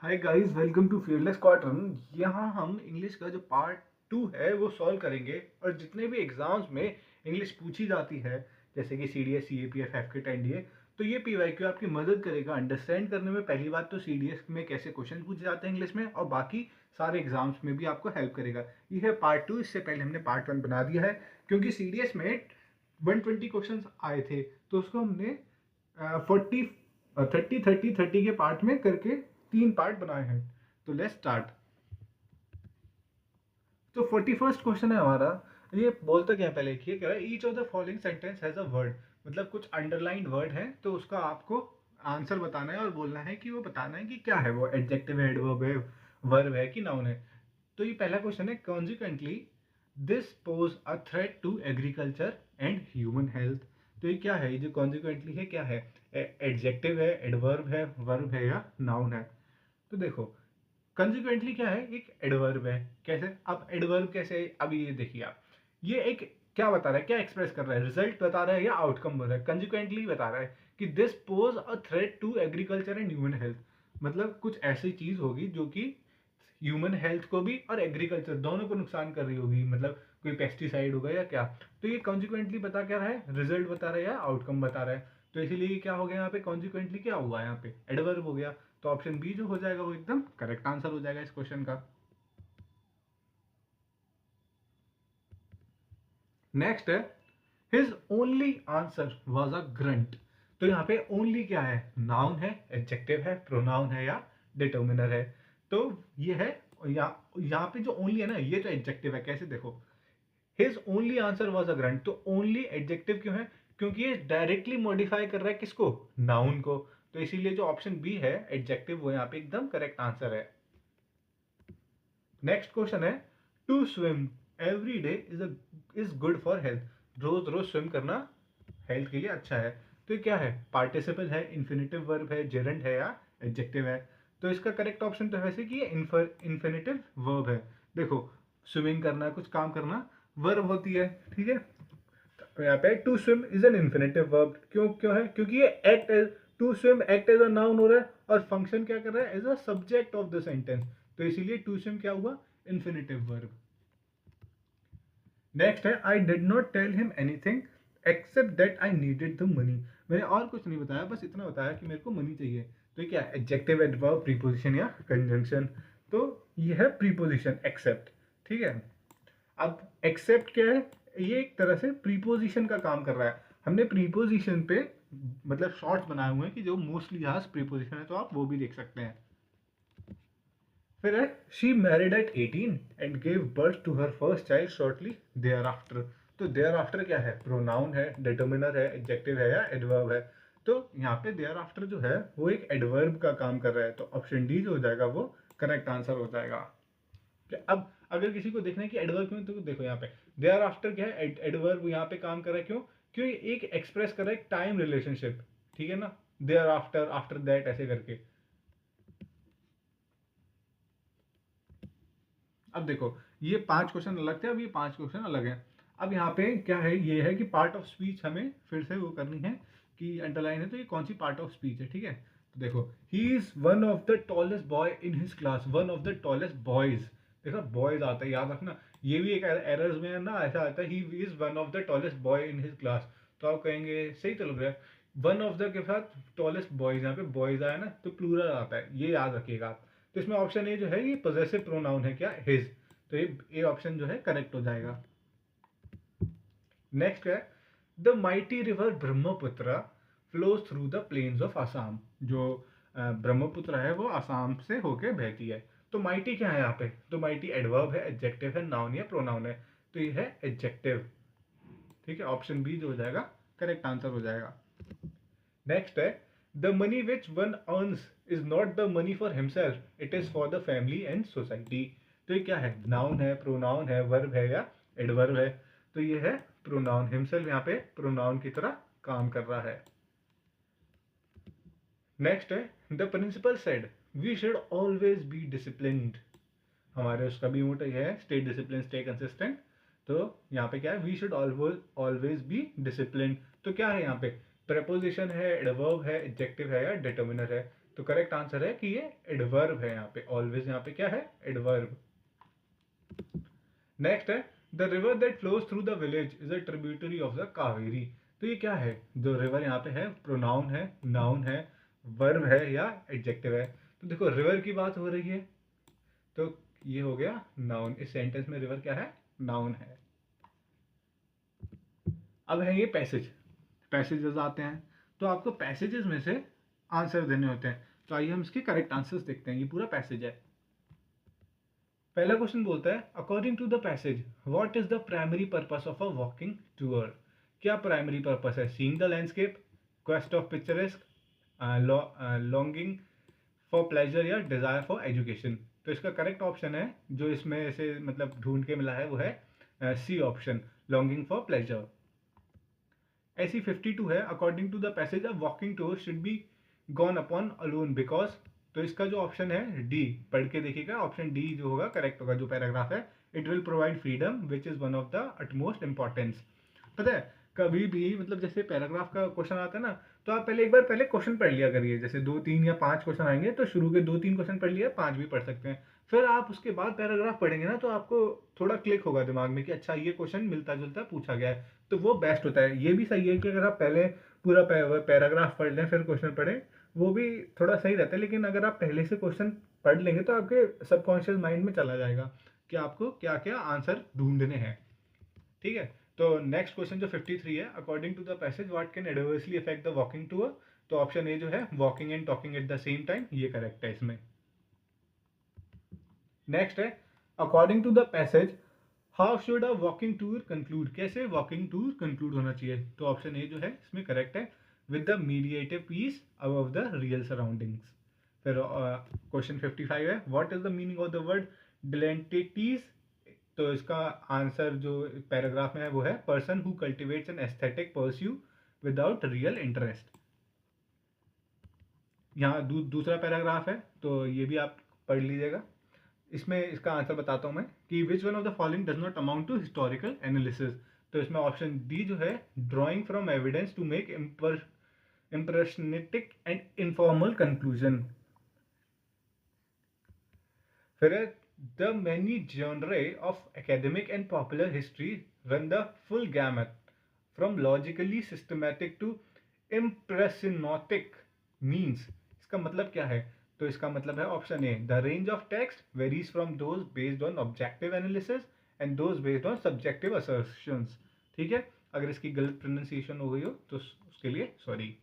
Hi guys, welcome to fearless quadrant. यहाँ हम English का जो पार्ट 2 है वो सॉल्व करेंगे। और जितने भी एग्जाम्स में इंग्लिश पूछी जाती है, जैसे कि C D S, C A P F, F K N D A, तो ये पी वाई क्यू आपकी मदद करेगा अंडरस्टैंड करने में। पहली बात तो सी डी एस में कैसे क्वेश्चन पूछे जाते हैं इंग्लिश में, और बाकी सारे एग्जाम्स में भी आपको हेल्प करेगा। ये है पार्ट 2। इससे पहले हमने पार्ट 1 बना दिया है, क्योंकि सी डी एस में 120 क्वेश्चन आए थे, तो उसको हमने 40 30 के पार्ट में करके 3 पार्ट बनाए हैं। तो लेट्स स्टार्ट। तो 41st क्वेश्चन है हमारा। ये बोलता क्या है, पहले देखिए, कह रहा है each of the following sentence has a word. मतलब कुछ अंडरलाइंड वर्ड है, तो उसका आपको आंसर बताना है और बोलना है कि वो बताना है कि क्या है वो, एडजेक्टिव है, एडवर्ब है, वर्ब है कि नाउन है। तो ये पहला क्वेश्चन है, consequently this pose a threat to agriculture and human health. तो ये क्या है, ये जो कॉन्सिक्वेंटली है क्या है, एडजेक्टिव है, एडवर्ब है, वर्ब है या नाउन है। तो देखो, कंसिक्वेंटली क्या है, एक एडवर्ब है। कैसे, अब एडवर्ब कैसे, अभी ये देखिए आप, ये एक क्या बता रहा है, क्या एक्सप्रेस कर रहा है, रिजल्ट बता रहा है या आउटकम बता रहा है। कंसिक्वेंटली बता रहा है कि this pose a threat to agriculture and human health. मतलब कुछ ऐसी चीज होगी जो कि ह्यूमन हेल्थ को भी और एग्रीकल्चर दोनों को नुकसान कर रही होगी। मतलब कोई पेस्टिसाइड होगा या क्या। तो ये कॉन्सिक्वेंटली बता क्या रहा है, रिजल्ट बता रहा है या आउटकम बता रहा है। तो इसीलिए क्या हो गया यहाँ पे, कॉन्सिक्वेंटली क्या हुआ यहाँ पे, एडवर्ब हो गया। तो ऑप्शन बी जो हो जाएगा वो एकदम करेक्ट आंसर हो जाएगा इस क्वेश्चन का। नेक्स्ट है, his only answer was a grunt. तो यहाँ पे ओनली क्या है, नाउन है, एडजेक्टिव है, प्रोनाउन है या डिटर्मिनर है। तो ये है, यहाँ पे जो ओनली है ना, ये तो एडजेक्टिव है। कैसे देखो, his only answer was a grunt. तो ओनली एडजेक्टिव क्यों है, क्योंकि ये डायरेक्टली मॉडिफाई कर रहा है किसको, नाउन को। तो इसीलिए जो ऑप्शन बी है एडजेक्टिव, वो यहाँ पे एकदम करेक्ट आंसर है। नेक्स्ट क्वेश्चन है, to swim every day is good for health. रोज रोज स्विम करना हेल्थ के लिए अच्छा है। तो ये क्या है, पार्टिसिपल है, इन्फिनेटिव वर्ब है, जेरेंट है या एडजेक्टिव है। तो इसका करेक्ट ऑप्शन तो वैसे कि इन्फिनेटिव वर्ब है। देखो, स्विमिंग करना, कुछ काम करना, वर्ब होती है, ठीक है। तो यहाँ पे to swim is an infinitive verb. क्यों क्यों है, क्योंकि ये act as, to swim act as a noun हो रहा है, और फंक्शन क्या कर रहा है, as a subject of the sentence. तो इसीलिए टू स्विम क्या हुआ, इन्फिनेटिव वर्ब। नेक्स्ट है, I did not tell him anything except that I needed the money. मैंने और कुछ नहीं बताया, बस इतना बताया कि मेरे को मनी चाहिए। तो ये क्या, एडजेक्टिव, एडवर्ब, प्रीपोजिशन या कंजंक्शन। तो ये है प्रीपोजिशन एक्सेप्ट, ठीक है। अब एक्सेप्ट क्या है, ये एक तरह से प्रीपोजिशन का काम कर रहा है। हमने प्रीपोजिशन पे मतलब शॉर्ट्स बनाए हुए हैं कि जो मोस्टली यहाँ प्रीपोजिशन है, तो आप वो भी देख सकते हैं। फिर है, she married at 18 and gave birth to her first child shortly thereafter. तो देयर आफ्टर क्या है, प्रोनाउन है, डिटर्मिनर है, एडजेक्टिव है या एडवर्ब है। तो यहाँ पे देयर आफ्टर जो है वो एक एडवर्ब का काम कर रहा है। तो ऑप्शन डी जो हो जाएगा वो करेक्ट आंसर हो जाएगा। अब अगर किसी को देखना है कि एडवर्ब क्यों, तो देखो यहाँ पे देयर आफ्टर क्या है, एडवर्ब यहाँ पे काम कर रहा है। क्यों, क्यों एक एक्सप्रेस कर रहा है एक टाइम रिलेशनशिप, ठीक है ना, देयर आफ्टर, आफ्टर दैट ऐसे करके। अब देखो, ये 5 क्वेश्चन अलग थे, अब ये 5 क्वेश्चन अलग हैं। अब यहाँ पे क्या है, ये है कि पार्ट ऑफ स्पीच हमें फिर से वो करनी है कि अंडरलाइन है, तो ये कौन सी पार्ट ऑफ स्पीच है, ठीक है। तो देखो, he is one of the tallest boy in his class, one of the tallest boys. देखो बॉयज आता है, याद रखना। ये भी एक एरर्स में है ना, ऐसा आता है, he is one of the tallest boy in his class. तो आप कहेंगे सही तो लग रहा है, वन ऑफ द के साथ टॉलेस्ट बॉयज, यहाँ पे बॉयज आया ना तो प्लूरल आता है, ये याद रखिएगा आप। तो इसमें ऑप्शन ए जो है ये पोजेसिव प्रोनाउन है, क्या, हिज। तो ये ऑप्शन जो है करेक्ट हो जाएगा। नेक्स्ट है, the mighty river Brahmaputra flows through the plains of Assam. जो ब्रह्मपुत्र है वो आसाम से होके बहती है। तो माइटी क्या है यहाँ पे, तो माइटी एडवर्ब है, एडजेक्टिव है, नाउन या प्रोनाउन है। तो ये है एडजेक्टिव, ठीक है। ऑप्शन बी जो हो जाएगा करेक्ट आंसर हो जाएगा। नेक्स्ट है, the money which one earns is not the money for himself, it is for the family and society. तो ये क्या है, नाउन है, प्रोनाउन है, वर्ब है या एडवर्ब है। तो ये है प्रोनाउन, हिमसेल्फ यहाँ पे प्रोनाउन की तरह काम कर रहा है। नेक्स्ट है, the principal said we should always be disciplined. हमारे उसका भी मोटो ये है, स्टे डिसिप्लिन, स्टे कंसिस्टेंट। तो यहाँ पे क्या है, we should always be discipline. तो क्या है यहाँ पे, प्रेपोजिशन है, एडवर्ब है, एडजेक्टिव है या डिटर्मिनर है। तो करेक्ट आंसर है कि ये एडवर्ब है। यहाँ पे ऑलवेज यहाँ पे क्या है, एडवर्ब। नेक्स्ट है the river that flows through the village is a tributary of the Kaveri. तो ये क्या है, जो रिवर यहाँ पे है प्रोनाउन है, नाउन है, वर्ब है या एडजेक्टिव है। तो देखो रिवर की बात हो रही है तो ये हो गया नाउन। इस सेंटेंस में रिवर क्या है, नाउन है। अब है ये पैसेज। पैसेजेस आते हैं तो आपको पैसेजेस में से आंसर देने होते हैं। तो आइए हम इसके करेक्ट आंसर्स देखते हैं। ये पूरा पैसेज है। पहला क्वेश्चन बोलता है according to the passage what is the primary purpose of a walking tour. क्या प्राइमरी पर्पस है, seeing the landscape, quest of picturesque, longing for pleasure या डिजायर फॉर एजुकेशन। तो इसका करेक्ट ऑप्शन है जो इसमें से मतलब ढूंढ के मिला है वो है C option, longing for pleasure. ऐसी 52 है according to the passage a walking tour should be gone upon alone because. तो इसका जो ऑप्शन है डी, पढ़ के देखिएगा, ऑप्शन डी जो होगा करेक्ट होगा। जो पैराग्राफ है it will provide freedom which is one of the utmost importance. पता है कभी भी मतलब जैसे पैराग्राफ का क्वेश्चन आता है ना, तो आप पहले एक बार पहले क्वेश्चन पढ़ लिया करिए। जैसे 2 3 या 5 क्वेश्चन आएंगे तो शुरू के 2 3 क्वेश्चन पढ़ लिया, 5 भी पढ़ सकते हैं। फिर आप उसके बाद पैराग्राफ पढ़ेंगे ना तो आपको थोड़ा क्लिक होगा दिमाग में कि अच्छा ये क्वेश्चन मिलता जुलता पूछा गया है, तो वो बेस्ट होता है। ये भी सही है कि अगर आप पहले पूरा पैराग्राफ पढ़ लें फिर क्वेश्चन पढ़ें, वो भी थोड़ा सही रहता है। लेकिन अगर आप पहले से क्वेश्चन पढ़ लेंगे तो आपके सबकॉन्शियस माइंड में चला जाएगा कि आपको क्या क्या आंसर ढूंढने हैं। ठीक है, तो नेक्स्ट क्वेश्चन जो 53 है according to the passage what can adversely affect the walking tour. तो ऑप्शन ए जो है walking and talking at the same time, ये करेक्ट है इसमें। नेक्स्ट है according to the passage how should a walking tour conclude. कैसे walking tour conclude होना चाहिए। तो ऑप्शन ए जो है इसमें करेक्ट है, with the mediative peace above the real surroundings. फिर क्वेश्चन 55 है what is the meaning of the word dilettantes. तो इसका आंसर जो पैराग्राफ में है वो है person who cultivates an aesthetic pursuit without real interest. यहाँ दूसरा पैराग्राफ है तो ये भी आप पढ़ लीजिएगा। इसमें इसका आंसर बताता हूँ मैं कि which one of the following does not amount to historical analysis. तो इसमें ऑप्शन डी जो है drawing from evidence to make impressionistic and informal conclusion. फिर है the many genre of academic and popular history run the full gamut from logically systematic to impressionistic means। इसका मतलब क्या है। तो इसका मतलब है option A the range of text varies from those based on objective analysis and those based on subjective assertions. ठीक है, अगर इसकी गलत प्रोनाउंसिएशन हो गई हो तो उसके लिए सॉरी।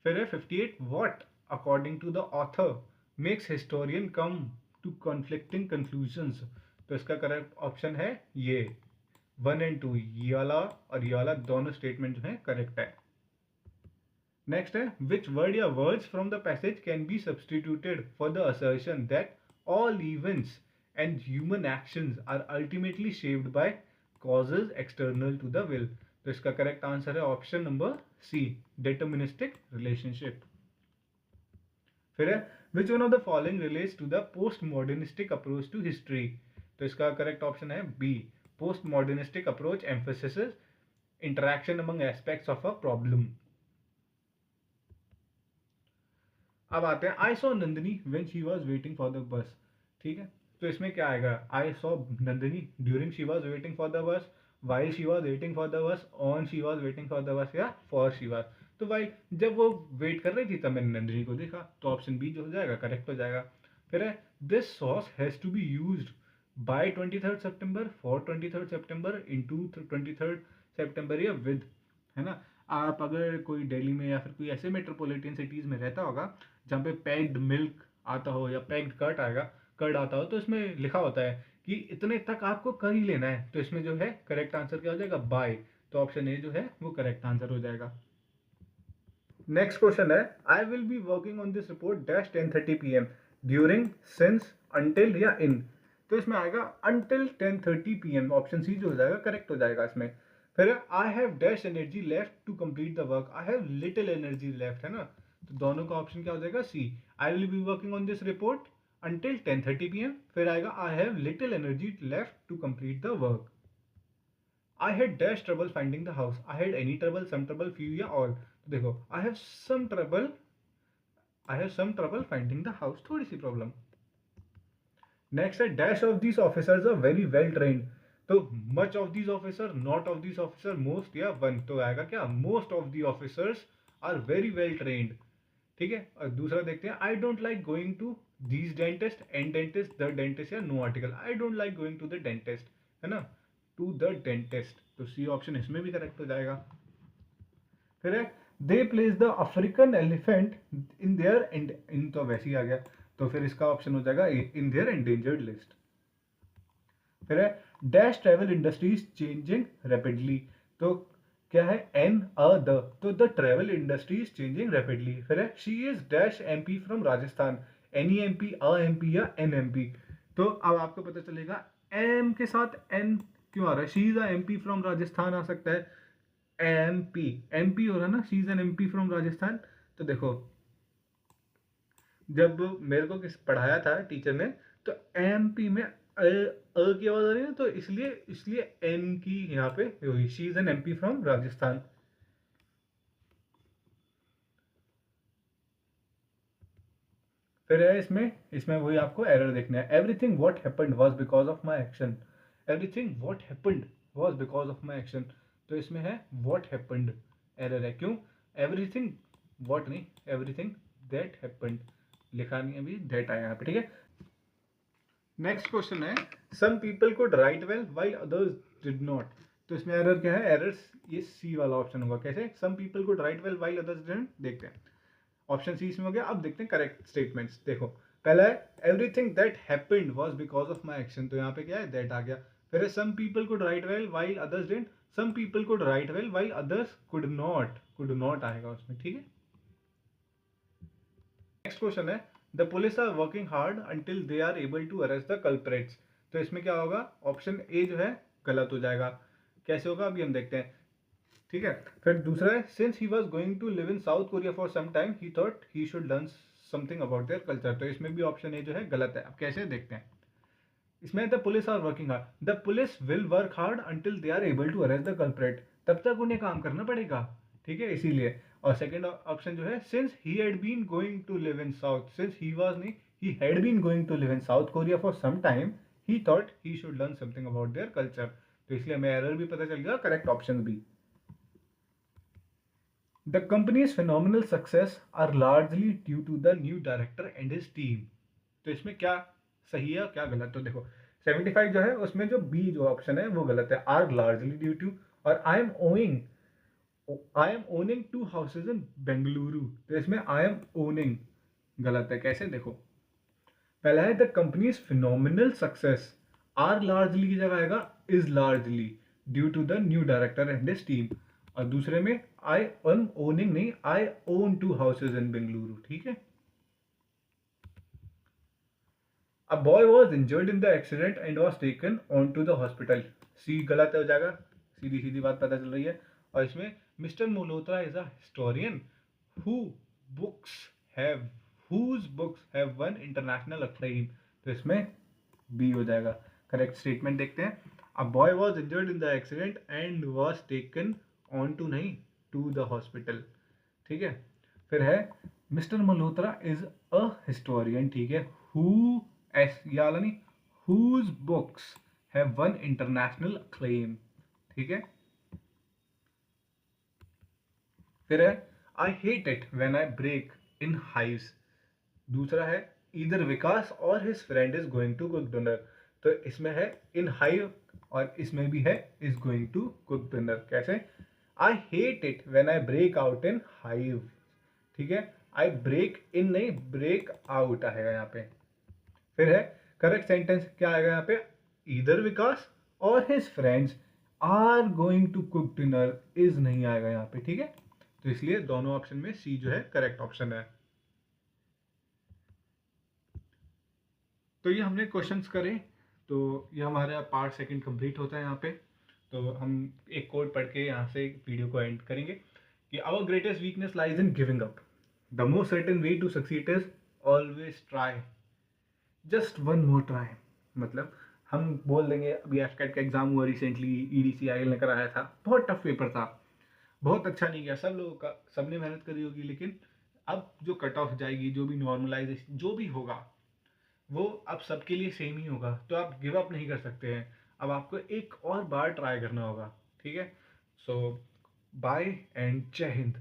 फिर है 58 what according to the author makes historian come to conflicting conclusions. तो इसका करेक्ट ऑप्शन है ये 1 एंड 2, ये वाला और ये वाला दोनों स्टेटमेंट जो है करेक्ट है। नेक्स्ट है विच वर्ड या words from the passage can be substituted for the assertion that all events and human actions are ultimately shaped by causes external to the will. तो इसका करेक्ट आंसर है option number C, deterministic relationship. फिर है which one of the following relates to the post modernistic approach to history. तो इसका correct option है B, post modernistic approach emphasises interaction among aspects of a problem. अब आते हैं I saw Nandini when she was waiting for the bus. ठीक है, तो इसमें क्या आएगा, I saw Nandini during she was waiting for the bus, while she was waiting for the bus, on she was waiting for the bus या for she was. तो while जब वो वेट कर रही थी तब मैंने नंदिनी को देखा, तो ऑप्शन बी जो हो जाएगा करेक्ट हो जाएगा। फिर है दिस सॉस has to be used by 23 September, for 23 September, into 23 September या विद, है ना। आप अगर कोई दिल्ली में या फिर कोई ऐसे मेट्रोपॉलिटन सिटीज़ में रहता होगा जहाँ पे पैक्ड मिल्क आता हो या पैक्ड कर्ड आता हो, तो इसमें लिखा होता है कि इतने तक आपको कर ही लेना है। तो इसमें जो है करेक्ट आंसर क्या हो जाएगा, बाय। तो ऑप्शन ए जो है वो करेक्ट आंसर हो जाएगा। नेक्स्ट क्वेश्चन है आई will be working on this report dash 10:30 PM during, since, until या इन। तो इसमें आएगा अंटिल 10:30 PM, ऑप्शन सी जो हो जाएगा करेक्ट हो जाएगा इसमें। फिर I have dash energy left to complete the work, I have little energy left, है ना। तो दोनों का ऑप्शन क्या हो जाएगा, C. I will be working on this report until 10:30 PM, फिर आएगा I have little energy left to complete the work. I had dash trouble finding the house, I had any trouble, some trouble, few या all. तो देखो I have some trouble, I have some trouble finding the house, थोड़ी सी problem. Next है dash of these officers are very well trained, तो much of these officer, not of these officer, most या one, तो आएगा क्या most of the officers are very well trained. ठीक है, और दूसरा देखते हैं I don't like going to these dentist, and dentist, the dentist या no article, I don't like going to the dentist, है ना, टू द डेंटिस्ट, तो सी ऑप्शन इसमें भी करेक्ट हो जाएगा। फिर है they place the African elephant in there, in तो वैसे ही आ गया, तो फिर इसका ऑप्शन हो जाएगा इन देयर एंडेंजर्ड लिस्ट। फिर है dash travel industries changing rapidly, तो क्या है एन अ द, तो the travel industry is changing rapidly. फिर है she is dash MP from Rajasthan, any MP, a MP या एन एमपी, तो अब आपको पता चलेगा एम के साथ एन क्यों आ रहा है, she is a MP from Rajasthan आ सकता है, एमपी एमपी हो रहा है ना, she is an MP from Rajasthan. तो देखो जब मेरे को किस पढ़ाया था टीचर ने, तो एमपी में की आवाज आ रही है, तो इसलिए इसलिए एन की यहाँ पे हुई, she is an MP from Rajasthan. फिर है इसमें इसमें वही आपको एरर देखना है, everything what happened was because of my action, everything what happened was because of my action, तो इसमें है व्हाट हैपेंड, एरर है, क्यों, एवरीथिंग व्हाट नहीं, एवरीथिंग दैट हैपेंड, लिखा नहीं अभी दैट आया यहाँ पे, ठीक है। नेक्स्ट क्वेश्चन है some people could write well while others did not, तो इसमें एरर क्या है, एरर्स ये सी वाला ऑप्शन होगा, कैसे some people could write well while others didn't, देखते हैं, ऑप्शन सी इसमें हो गया। अब देखते हैं करेक्ट स्टेटमेंट्स, देखो पहला है everything that happened was because of my action, तो यहाँ पे क्या है दैट आ गया। फिर है some people could write well while others didn't, some people could write well while others could not आएगा उसमें, ठीक है। नेक्स्ट क्वेश्चन है the police are working hard until they are able to arrest the culprits, तो इसमें क्या होगा, option A जो है गलत हो जाएगा, कैसे होगा अभी हम देखते हैं, ठीक है। फिर दूसरा है since he was going to live in South Korea for some time he thought he should learn something about their culture, तो इसमें भी ऑप्शन ए जो है गलत है। अब कैसे देखते हैं, इसमें the police are working hard, the police will work hard until they are able to arrest the culprit, तब तक उन्हें काम करना पड़ेगा, ठीक है, इसीलिए। और सेकंड ऑप्शन जो है since he had been going to live in South, since he was नहीं, he had been going to live in South Korea for some time he thought he should learn something about their culture, तो इसलिए हमें error भी पता चल गया, correct option भी। The company's phenomenal success are largely due to the new director and his team, तो इसमें क्या सही है और क्या गलत, तो देखो 75 जो है उसमें जो बी जो ऑप्शन है वो गलत है, आर लार्जली ड्यू टू, और आई am owning 2 houses in Bengaluru, तो इसमें आई एम ओनिंग गलत है, कैसे देखो, पहला है the company's phenomenal success, are largely की जगह आएगा is largely due to the new director and his team, और दूसरे में आई एम ओनिंग नहीं, I own 2 houses in Bengaluru, ठीक है। A boy was injured in the accident and was taken on to the hospital, सी गलत हो जाएगा, सीधी सीधी बात पता चल रही है। और इसमें mister Malhotra is a historian who books have whose books have won international acclaim, तो इसमें बी हो जाएगा। करेक्ट स्टेटमेंट देखते हैं, a boy was injured in the accident and was taken on to नहीं टू द हॉस्पिटल, ठीक है। फिर है mister Malhotra is a historian, ठीक है, हु एस याला नहीं, whose books have won international acclaim, ठीक है। फिर है I hate it when I break in hives, दूसरा है इधर विकास और his friend is going to cook dinner, तो इसमें है इन हाइव और इसमें भी है is going to cook dinner, कैसे, I hate it when I break out in hive, ठीक है, आई ब्रेक इन नहीं ब्रेक आउट आएगा यहाँ पे। फिर है करेक्ट सेंटेंस क्या आएगा यहाँ पे, इधर विकास और his friends are going to cook dinner, is नहीं आएगा यहाँ पे, ठीक है, तो इसलिए दोनों ऑप्शन में सी जो है करेक्ट ऑप्शन है। तो ये हमने क्वेश्चंस करे, तो ये हमारा पार्ट सेकंड कंप्लीट होता है यहाँ पे। तो हम एक कोड पढ़ के यहाँ से वीडियो को एंड करेंगे कि our greatest weakness lies in giving up, the most certain way to succeed is always try, just one more try, मतलब हम बोल देंगे, अभी एफकेट का एग्जाम हुआ रिसेंटली, EDCIL ने कराया था, बहुत टफ पेपर था, बहुत अच्छा नहीं गया, सब लोगों का, सबने मेहनत करी होगी, लेकिन अब जो कट ऑफ जाएगी, जो भी नॉर्मलाइजेशन जो भी होगा, वो अब सबके लिए सेम ही होगा, तो आप गिव अप नहीं कर सकते हैं। अब आपको एक और बार ट्राई करना होगा, ठीक है। सो बाय एंड जय हिंद।